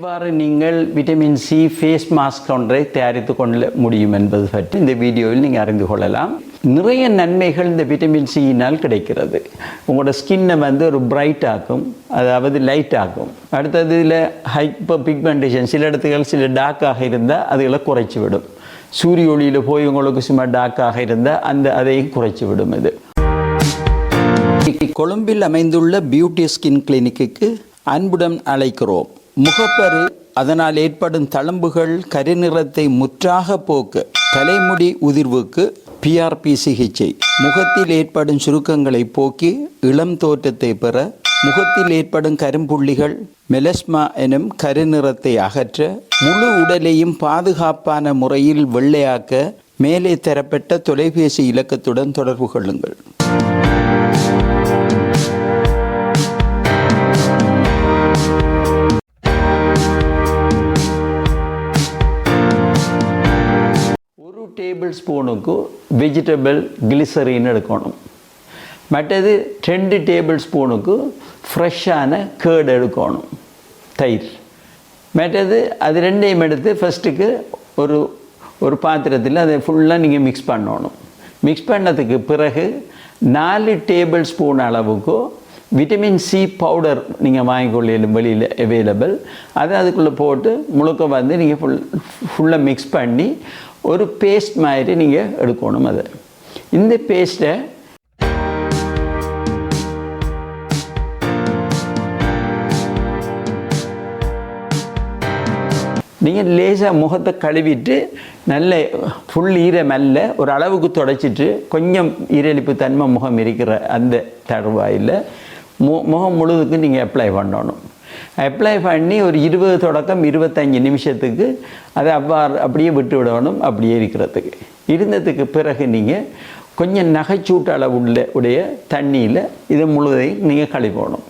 எவ்வாறு நீங்கள் vitamin C face mask ஒன்றை தயாரித்து கொள்ள முடியும் என்பது பற்றி இந்த வீடியோவில் நீங்கள் அறிந்து கொள்ளலாம். நிறைய நன்மைகள் இந்த விட்டமின் சியினால் கிடைக்கிறது. உங்களோட ஸ்கின்னை ஒரு பிரைட் ஆக்கும், அதாவது லைட் ஆக்கும். அடுத்தது இதில் ஹைப்பர் பிக்மெண்டேஷன், சில இடத்துகள் சில டார்க்காக இருந்தால் அதுகளை குறைச்சி விடும். சூரிய ஒளியில் போய் உங்களுக்கு சும்மா டார்க்காக இருந்தால் அதையும் குறைச்சி விடும். இது கொழும்பில் அமைந்துள்ள பியூட்டி ஸ்கின் கிளினிக்கு அன்புடன் அழைக்கிறோம். முகப்பரு, அதனால் ஏற்படும் தழும்புகள், கருநிறத்தை முற்றாக போக்க, தலைமுடி உதிர்வுக்கு PRP சிகிச்சை, முகத்தில் ஏற்படும் சுருக்கங்களை போக்கி இளம் தோற்றத்தை பெற, முகத்தில் ஏற்படும் கரும்புள்ளிகள், மெலஸ்மா எனும் கருநிறத்தை அகற்ற, முழு உடலையும் பாதுகாப்பான முறையில் வெள்ளையாக்க மேலே தரப்பட்ட தொலைபேசி இலக்கத்துடன் தொடர்பு கொள்ளுங்கள். டேபிள் ஸ்பூனுக்கு வெஜிடபிள் கிளிசரின் எடுக்கணும். மற்றது 2 டேபிள் ஸ்பூனுக்கு ஃப்ரெஷ்ஷான கேர்டு எடுக்கணும், தயிர். மற்றது அது ரெண்டையும் எடுத்து ஃபஸ்ட்டுக்கு ஒரு பாத்திரத்தில் அதை ஃபுல்லாக நீங்கள் மிக்ஸ் பண்ணணும். மிக்ஸ் பண்ணதுக்கு பிறகு 4 டேபிள் ஸ்பூன் அளவுக்கு விட்டமின் சி பவுடர் நீங்கள் வாங்கிக்கொள்ளும், வெளியில் அவைலபிள். அதை அதுக்குள்ளே போட்டு முழுக்க நீங்கள் ஃபுல்லாக மிக்ஸ் பண்ணி ஒரு பேஸ்ட் மாதிரி நீங்கள் எடுக்கணும். அது இந்த பேஸ்ட்டை நீங்கள் லேசாக முகத்தை கழுவிட்டு நல்ல ஃபுல் ஈரமல்ல ஒரு அளவுக்கு துடைச்சிட்டு கொஞ்சம் ஈரலிப்பு தன்மை முகம் இருக்கிற அந்த தருவாயில் முகம் முழுதுக்கு நீங்கள் அப்ளை பண்ணணும். அப்ளை பண்ணி ஒரு 20 தொடக்கம் 25 நிமிஷத்துக்கு அதை அப்படியே விட்டு விடணும். அப்படியே இருந்ததுக்கு பிறகு நீங்கள் கொஞ்சம் நகைச்சூட்டு அளவு உடைய தண்ணியில் இதை முழுதையும் நீங்கள் கழுவணும்.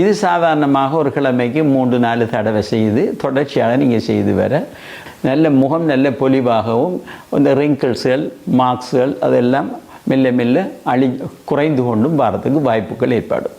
இது சாதாரணமாக ஒரு கிழமைக்கு 3-4 தடவை செய்து தொடர்ச்சியாக நீங்கள் செய்து வர நல்ல முகம் நல்ல பொலிவாகவும் இந்த ரிங்கிள்ஸ்கள், மார்க்ஸ்கள் அதெல்லாம் மெல்ல மெல்ல குறைந்து கொண்டும் வரத்துக்கு வாய்ப்புகள் ஏற்படும்.